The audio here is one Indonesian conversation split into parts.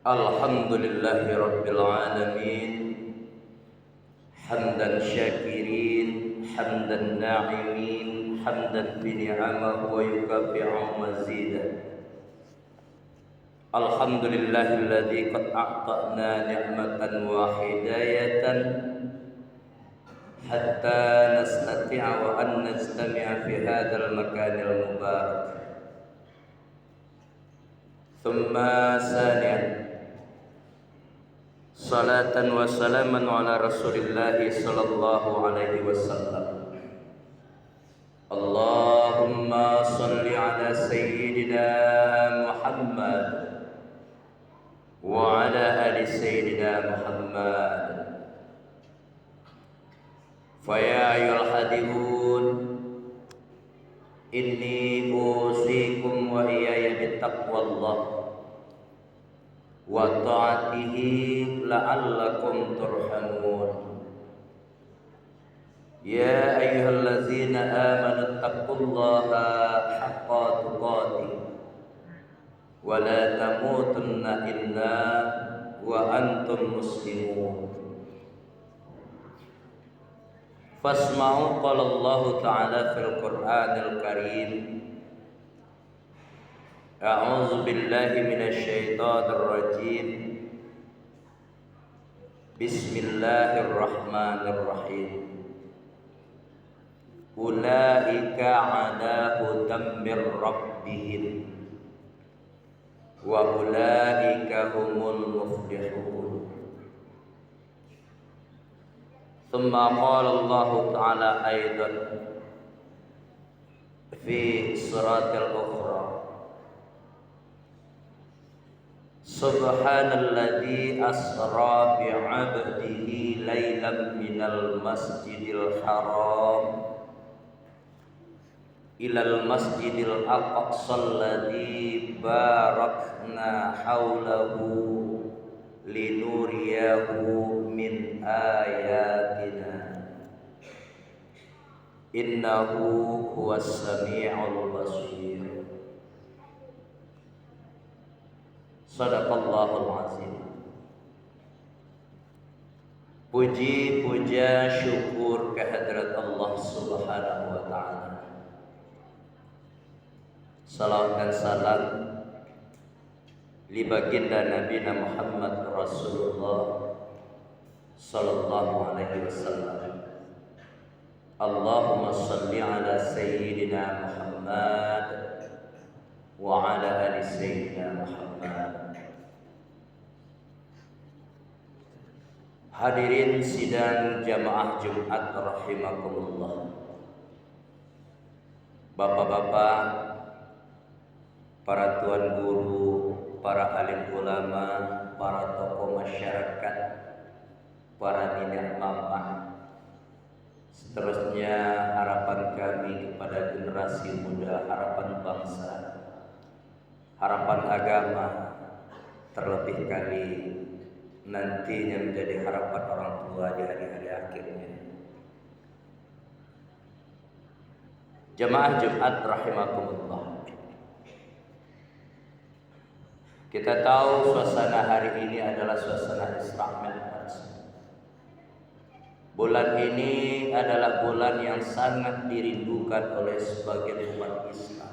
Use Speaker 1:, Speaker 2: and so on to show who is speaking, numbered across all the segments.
Speaker 1: Alhamdulillahi Rabbil Alamin. Hamdan syakirin, hamdan na'imin, hamdan bini'amahu wa yukafi'u mazidah. Alhamdulillahilladzi qad a'ta'na ni'matan wa hidayatan hatta nastati'a wa an najtami'a fi hadzal makanil mubarak. Thumma saniyan salatan wa salaman ala Rasulillahi sallallahu alaihi wasallam. Allahumma salli ala sayyidina Muhammad wa ala ali sayyidina Muhammad. Fa ya ayyuhal hadirun, inni usikum wa iyaya bittaqwallah wa ta'atihi la'allakum turhamun. Ya ayyuhallazina amanu taqullaha haqqa tuqatih wa la tamutunna illa wa antum muslimun. Fasma'u qala Allah ta'ala fil Qur'anil Karim. A'udzu billahi minasy syaithanir rajim. Bismillahirrahmanirrahim. Ulaika 'ala hudan mir rabbihim wa ulaika humul muflihun. Thumma qala Allah ta'ala aidan fi suratil ukhra. Subhanalladzi asra bi'abdihi lailan minal masjidil haram ilal masjidil aqsa alladzi barakna haulahu linuriyahu min ayatina innahu huwas sami'ul basir. Sadaqallahul azim. Puji puja syukur kehadrat Allah Subhanahu wa taala. Salawat dan salam li baginda Nabi Muhammad Rasulullah sallallahu alaihi wasallam. Allahumma salli ala sayyidina Muhammad wa ala ali sayyidina Muhammad. Hadirin sidang jamaah Jumat rahimakumullah. Bapak-bapak, para tuan guru, para alim ulama, para tokoh masyarakat, para nenek mama, seterusnya harapan kami kepada generasi muda, harapan bangsa, harapan agama, terlebih kali nantinya menjadi harapan orang tua di hari-hari akhirnya. Jamaah Jumat rahimakumullah. Kita tahu suasana hari ini adalah suasana Isra Mi'raj. Bulan ini adalah bulan yang sangat dirindukan oleh sebagian umat Islam.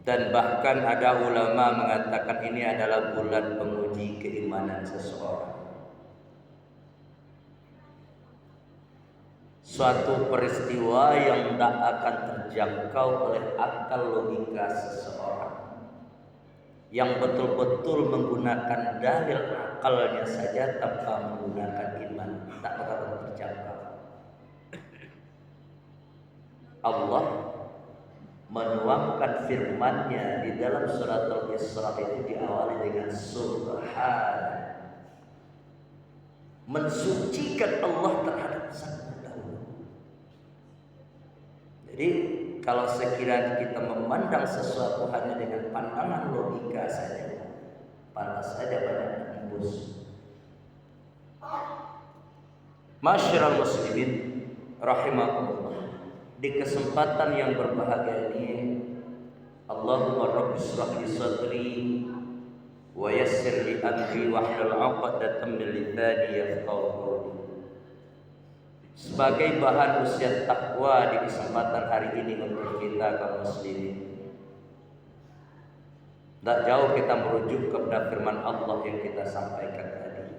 Speaker 1: Dan bahkan ada ulama mengatakan ini adalah bulan penguji keimanan seseorang. Suatu peristiwa yang tidak akan terjangkau oleh akal logika seseorang, yang betul-betul menggunakan dalil akalnya saja tanpa menggunakan iman, tak bakal terjangkau. Allah menuangkan firman-Nya di dalam surat Al-Isra itu diawali dengan Subhan, mensucikan Allah terhadap sang pendahulu. Jadi kalau sekiranya kita memandang sesuatu hanya dengan pandangan logika saja, pantas saja banyak menembus. Masyarul muslimin rahimakumullah. Di kesempatan yang berbahagia ini Allahumma rabbi shrah li sadri wa yassir li amri wahlul 'uqdatam min lisani yafqahu qawli. Sebagai bahan usia takwa di kesempatan hari ini untuk kita kaum muslimin, tidak jauh kita merujuk kepada firman Allah yang kita sampaikan tadi.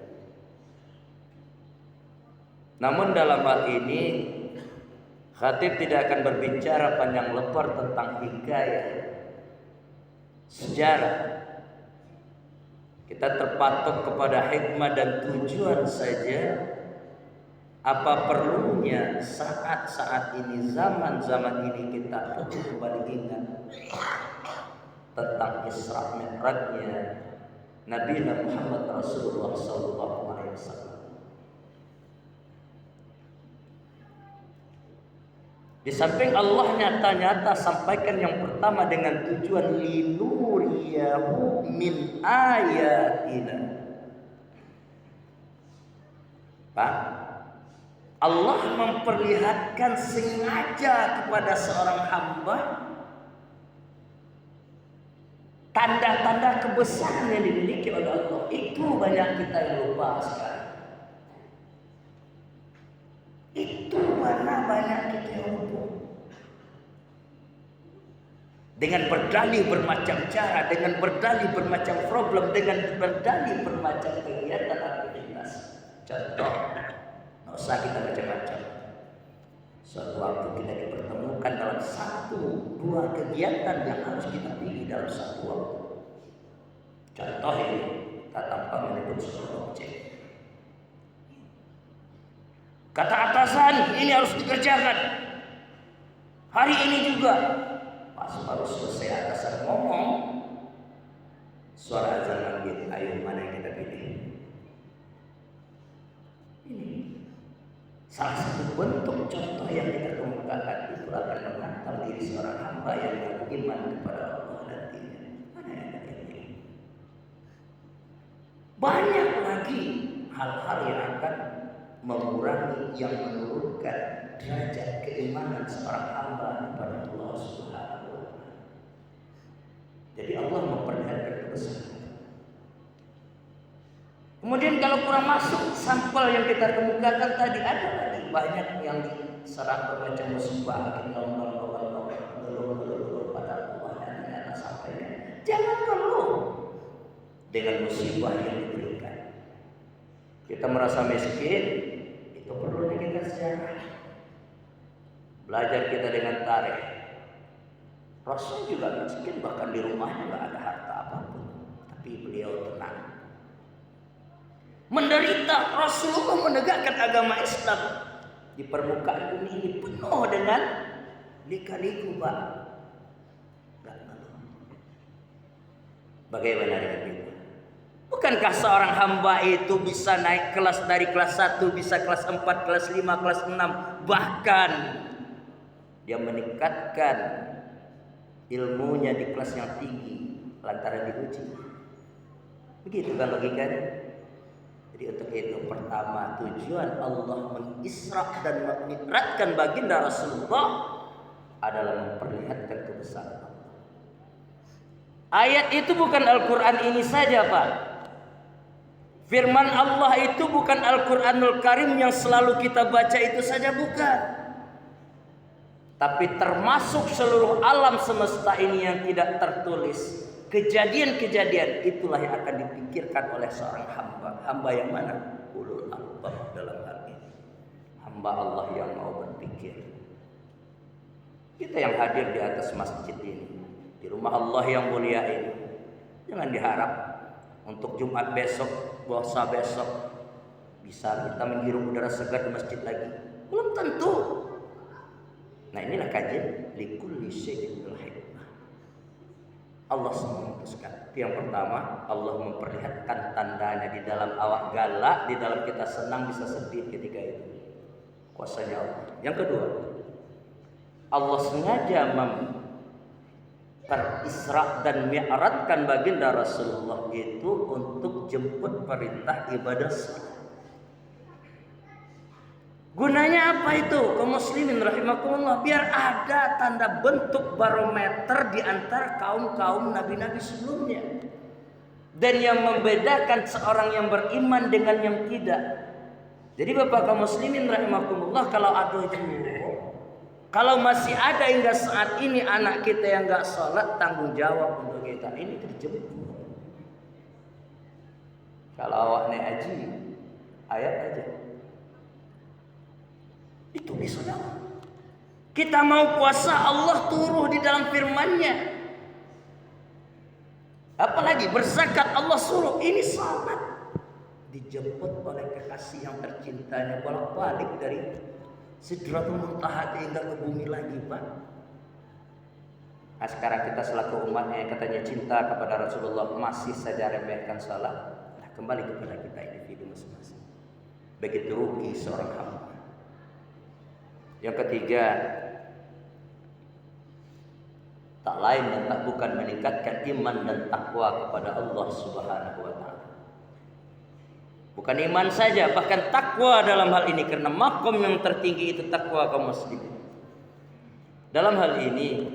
Speaker 1: Namun dalam hal ini khatib tidak akan berbicara panjang lebar tentang hikayah, sejarah. Kita terpatok kepada hikmah dan tujuan saja. Apa perlunya saat-saat ini, zaman-zaman ini kita perlu kembali ingat tentang Isra Mi'rajnya Nabi Muhammad Rasulullah SAW. Di samping Allah nyata-nyata sampaikan yang pertama dengan tujuan linuriyahu min ayatina. Pak, Allah memperlihatkan sengaja kepada seorang hamba tanda-tanda kebesaran yang dimiliki oleh Allah. Itu banyak kita yang lupa sekarang. Itu mana banyak kita yang lupa. Dengan berdalih bermacam cara, dengan berdalih bermacam problem, dengan berdalih bermacam kegiatan aktivitas. Contoh, nggak usah kita macam-macam. Suatu waktu kita dipertemukan dalam 1-2 kegiatan yang harus kita pilih dalam satu waktu. Contoh ini, tanpa menyebut sebuah objek. Kata atasan, ini harus dikerjakan hari ini juga. Pas baru selesai atasan ngomong, suara azan manggil, ayo mana yang kita pilih? Ini salah satu bentuk contoh yang kita kemukakan itu akan menantang diri seorang hamba yang beriman kepada Allah nantinya. Mana yang kita pilih? Banyak lagi hal-hal yang akan mengurangi, yang menurunkan derajat keimanan seorang hamba kepada Allah Subhanahu wa Ta'ala. Jadi Allah memperlihatkan kebesaran. Kemudian kalau kurang masuk sampel yang kita kemukakan tadi, ada lagi banyak yang diserang bermacam musibah, akhirnya pada Allah yang ternyata sampaikan. Jangan keluh dengan musibah yang diberikan. Kita merasa miskin, itu perlunya kita sejarah. Belajar kita dengan tarikh. Rasul juga miskin, bahkan di rumahnya nggak ada harta apapun, tapi beliau tenang. Menderita, Rasulullah menegakkan agama Islam di permukaan bumi ini penuh dengan lika-liku, Pak. Bagaimana dengan itu? Bukankah seorang hamba itu bisa naik kelas dari kelas 1, bisa kelas 4, kelas 5, kelas 6, bahkan dia meningkatkan ilmunya di kelas yang tinggi lantaran diuji? Begitu kan logikanya? Jadi untuk itu pertama, tujuan Allah mengisra dan memi'rajkan baginda Rasulullah adalah memperlihatkan kebesaran Allah. Ayat itu bukan Al-Quran ini saja, Pak. Firman Allah itu bukan Al-Quranul Karim yang selalu kita baca itu saja, bukan. Tapi termasuk seluruh alam semesta ini yang tidak tertulis. Kejadian-kejadian itulah yang akan dipikirkan oleh seorang hamba. Hamba yang mana? Ulul albab dalam hal ini. Hamba Allah yang mau berpikir. Kita yang hadir di atas masjid ini, di rumah Allah yang mulia ini, jangan diharap untuk Jumat besok, puasa besok bisa kita menghirup udara segar di masjid lagi. Belum tentu. Nah, inilah kajian likulli syai'in hikmah. Allah memutuskan. Yang pertama, Allah memperlihatkan tandanya di dalam awak galak, di dalam kita senang bisa sedih ketika itu. Kuasanya Allah. Yang kedua, Allah sengaja terisra dan mi'rajkan baginda Rasulullah itu untuk jemput perintah ibadah salat. Gunanya apa itu? Kaum muslimin rahimakumullah, biar ada tanda bentuk barometer di antara kaum-kaum nabi-nabi sebelumnya. Dan yang membedakan seorang yang beriman dengan yang tidak. Jadi Bapak kaum muslimin rahimakumullah, kalau masih ada hingga saat ini anak kita yang enggak sholat, tanggung jawab untuk kita ini dijemput. Kalau awak naik haji, ayat aja. Itu bisa saudara. Kita mau puasa, Allah turuh di dalam firman-Nya. Apalagi berzakat, Allah suruh. Ini salat. Dijemput oleh kekasih yang tercintanya, bolak-balik dari Sidratul Muntaha hingga ke bumi lagi, Pak. Nah, sekarang kita selaku umatnya yang katanya cinta kepada Rasulullah masih saja remehkan salat. Nah, kembali kepada kita individu masing-masing. Begitu rugi seorang hamba. Yang ketiga, tak lain dan tak bukan meningkatkan iman dan takwa kepada Allah Subhanahu wa taala. Bukan iman saja, bahkan takwa dalam hal ini, karena makom yang tertinggi itu takwa kaum muslimin. Dalam hal ini,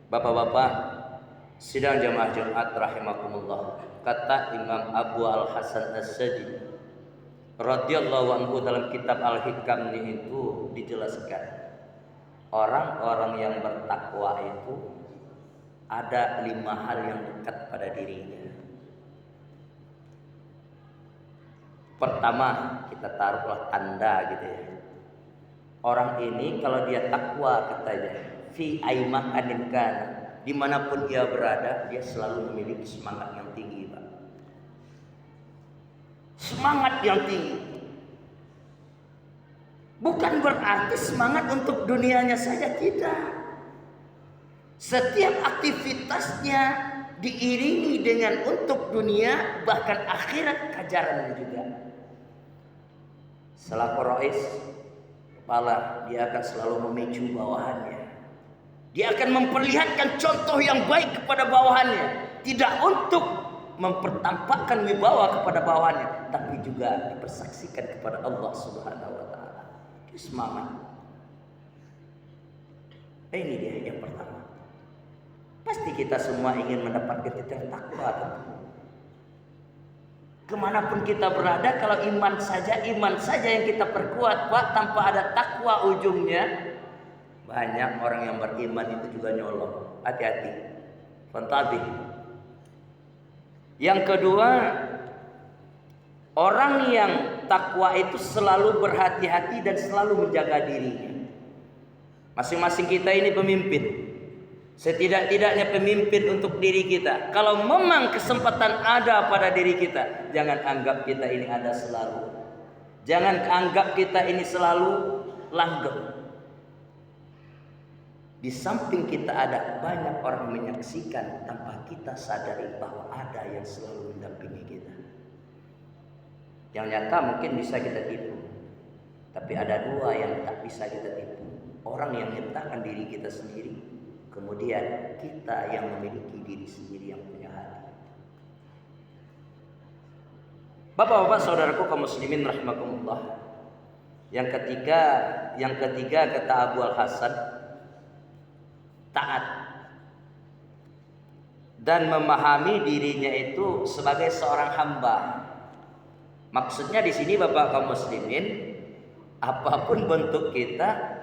Speaker 1: Bapak-bapak sidang jamaah Jumat rahimakumullah, kata Imam Abu Al-Hasan As-Sadi radhiyallahu anhu dalam kitab Al-Hikam ini itu dijelaskan, orang-orang yang bertakwa itu ada 5 hal yang dekat pada dirinya. Pertama, kita taruhlah tanda gitu ya. Orang ini kalau dia takwa katanya, fi aimakanin kana, dimanapun dia berada, dia selalu memiliki semangat yang tinggi, Pak. Semangat yang tinggi. Bukan berarti semangat untuk dunianya saja, tidak. Setiap aktivitasnya diiringi dengan untuk dunia, bahkan akhirat kajarannya juga. Selaku rais kepala, dia akan selalu memicu bawahannya. Dia akan memperlihatkan contoh yang baik kepada bawahannya, tidak untuk mempertampakkan wibawa kepada bawahannya, tapi juga dipersaksikan kepada Allah Subhanahu wa taala. Itu semangat. Ini dia yang pertama. Pasti kita semua ingin mendapatkan kita takwa. Kemanapun kita berada, kalau iman saja yang kita perkuat, Pak, tanpa ada takwa ujungnya. Banyak orang yang beriman itu juga nyolong. Hati-hati. Fantabih. Yang kedua, orang yang takwa itu selalu berhati-hati dan selalu menjaga dirinya. Masing-masing kita ini pemimpin. Setidak-tidaknya pemimpin untuk diri kita. Kalau memang kesempatan ada pada diri kita, jangan anggap kita ini ada selalu. Jangan anggap kita ini selalu langgeng. Di samping kita ada, banyak orang menyaksikan tanpa kita sadari bahwa ada yang selalu mendampingi kita. Yang nyata mungkin bisa kita tipu, tapi ada 2 yang tak bisa kita tipu. Orang yang nyatakan diri kita sendiri, kemudian kita yang memiliki diri sendiri yang punya hati. Bapak-bapak saudaraku kaum muslimin rahimakumullah. Yang ketiga kata Abu Al-Hasan, taat dan memahami dirinya itu sebagai seorang hamba. Maksudnya di sini Bapak kaum muslimin, apapun bentuk kita,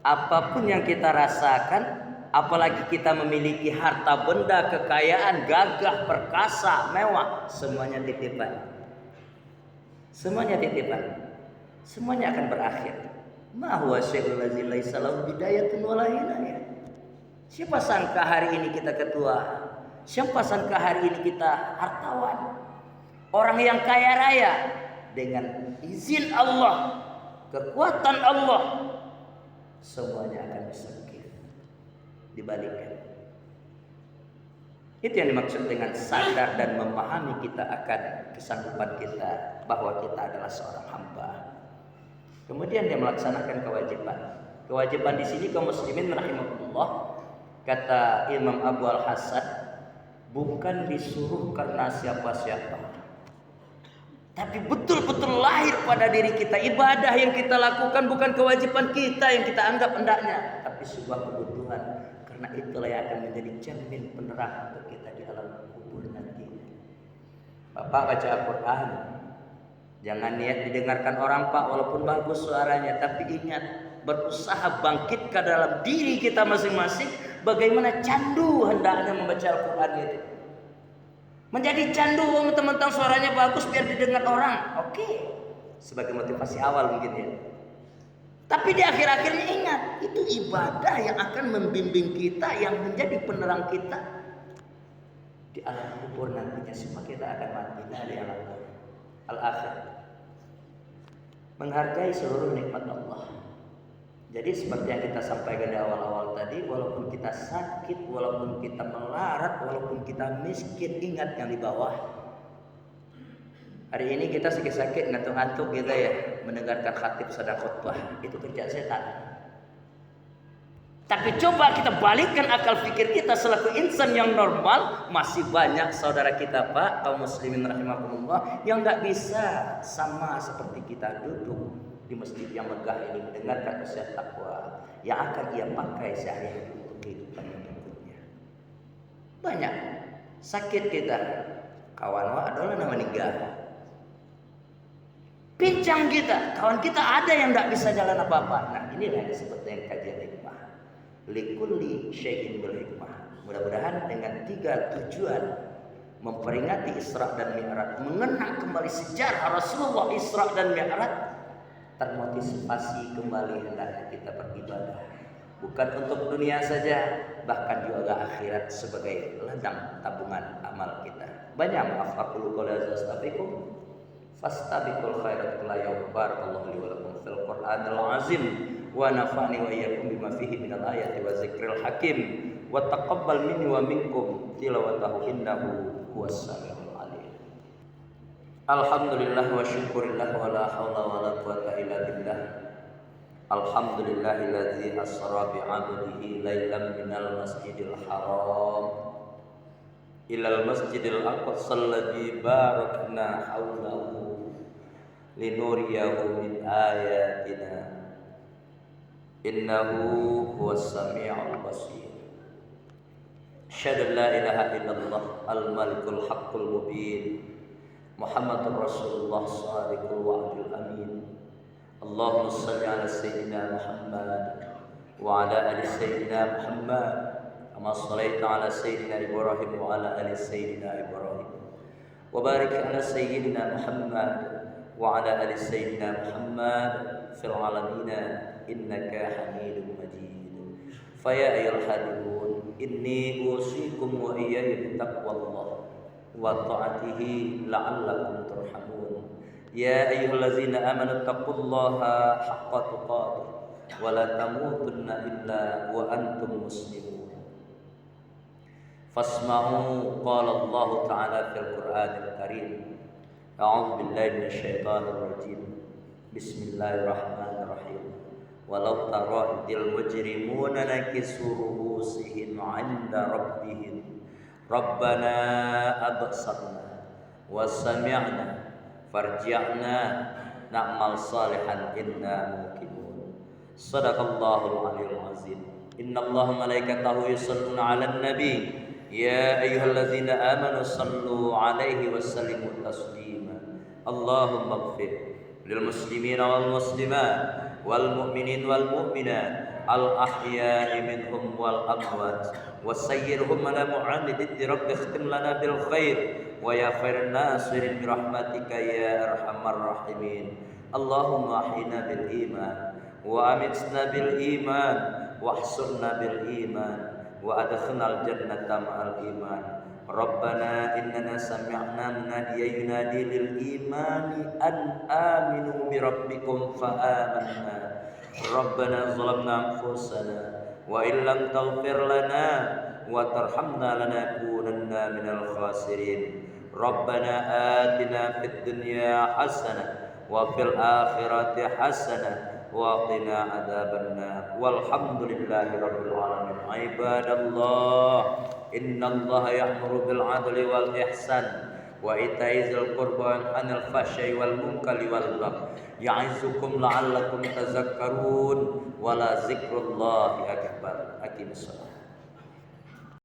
Speaker 1: apapun yang kita rasakan, apalagi kita memiliki harta benda, kekayaan, gagah, perkasa, mewah, semuanya titipan. Semuanya titipan. Semuanya akan berakhir. Ma huwa syai'ul ladzi laisa lahu bidayatun wa la nihayah. Siapa sangka hari ini kita ketua? Siapa sangka hari ini kita hartawan? Orang yang kaya raya, dengan izin Allah, kekuatan Allah, semuanya akan bersingkir, dibalikkan. Itu yang dimaksud dengan sadar dan memahami kita akan kesanggupan kita, bahwa kita adalah seorang hamba. Kemudian dia melaksanakan kewajiban. Kewajiban di sini kaum muslimin rahimahullah, kata Imam Abu Al-Hasan, bukan disuruh karena siapa-siapa, tapi betul-betul lahir pada diri kita. Ibadah yang kita lakukan bukan kewajiban kita yang kita anggap hendaknya, tapi sebuah kebutuhan. Karena itulah yang akan menjadi cermin penerang untuk kita di alam kubur nanti. Bapak baca Al-Quran, jangan niat didengarkan orang Pak, walaupun bagus suaranya, tapi ingat, berusaha bangkit ke dalam diri kita masing-masing. Bagaimana candu hendaknya membaca Al-Quran itu. Menjadi candu, teman-teman, suaranya bagus biar didengar orang. Oke, sebagai motivasi awal mungkin ya. Tapi di akhir-akhirnya ingat, itu ibadah yang akan membimbing kita, yang menjadi penerang kita di alam kubur nantinya, semua kita akan mati dari alam al-akhir. Menghargai seluruh nikmat Allah. Jadi seperti yang kita sampaikan di awal-awal tadi, walaupun kita sakit, walaupun kita melarat, walaupun kita miskin, ingat yang di bawah. Hari ini kita sakit-sakit, ngantuk-ngantuk gitu ya, mendengarkan khatib sedang khutbah, itu kerja setan. Tapi coba kita balikkan akal pikir kita selaku insan yang normal. Masih banyak saudara kita Pak, kaum muslimin rahimakumullah, yang gak bisa sama seperti kita duduk di masjid yang megah ini mendengarkan nasihat takwa yang akan ia pakai sehari-hari untuk kehidupan berikutnya. Banyak sakit kita, kawan adalah nama meninggal. Pincang kita, kawan kita ada yang tidak bisa jalan apa-apa. Nah inilah yang disebut dengan kajian hikmah. Likulli syai'in bil hikmah. Mudah-mudahan dengan 3 tujuan, memperingati Isra dan Mi'raj, mengenang kembali sejarah Rasulullah Isra dan Mi'raj, termotivasi kembali hendaknya kita beribadah, bukan untuk dunia saja, bahkan juga akhirat sebagai ladang tabungan amal kita. Banyak maaf aku qouli astaghfirukum fastabiqul khairat la barakallahu li wa lakum fil qur'anil azim wa nafa'ni wa iyyakum bima fihi minal ayati wa zikril hakim wa taqabbal minni wa minkum tilawatahu innahu huwas samiul. Alhamdulillah wa syukurillah wa la hawla wa la quwata illa billah. Alhamdulillahilladzi asra bi'abdihi laylan minal masjidil haram ilal masjidil aqsa alladzi barakna hawlahu linuriyahu min ayatina innahu huwas sami'ul basir. Asyhadu an la ilaha illallah al-malikul haqqul mubin Muhammadur Rasulullah Shadiqul Wa'dil Amin. Allahumma salli ala Sayyidina Muhammad wa ala ali Sayyidina Muhammad kama sallaita ala Sayyidina Ibrahim wa ala ali Sayyidina Ibrahim wa barik ala Sayyidina Muhammad wa ala ali Sayyidina Muhammad fil alamina innaka Hamidum Majid. Fa ya ayyuhal hadirun inni usikum wa iyaya bitaqwallah wa ta'atihi la'allakum turhamun. Ya ayyuhallazina amanu taqullaha haqqa tuqatih wa la tamutunna illa wa antum muslimun. Fasma'u qala Allah ta'ala fil Qur'anil Karim. A'udzu billahi minasyaitonir rajim. Bismillahirrahmanirrahim. Walau tara idil mujrimuna nakisu ruhusihim 'inda rabbihim Rabbana absarna wa sami'na farji'na na'mal salihan inna muqinun. Sadaqallahul aliyyul azim. Innallaha malaikatahu yusholluna 'alan nabi ya ayyuhallazina amanu sallu 'alaihi wa sallimu taslima. Allahumma ighfir lil muslimina wal muslimat wal mu'minin wal mu'minat al ahya'i minhum wal amwat وسيرهم على معاند رب اختم لنا بالخير ويا خير الناصرين برحمتك يا أرحم الراحمين. اللهم أحينا بالإيمان وأمتنا بالإيمان واحشرنا بالإيمان وأدخلنا الجنة مع الإيمان. ربنا إننا سمعنا مناديا ينادي للإيمان أن آمنوا بربكم فآمنا. ربنا ظلمنا أنفسنا وإن لم تغفر لنا وترحمنا لنكونن من الخاسرين. ربنا آتنا في الدنيا حسنة وفي الآخرة حسنة وقنا عذاب النار والحمد لله رب العالمين. عباد الله إن الله يأمر بالعدل والإحسان wa itaizil qurba wa anil fahsya'i wal munkari wal baghi ya'izukum la'allakum tazakkarun wa la zikrullahi akbar. Aqimissalam.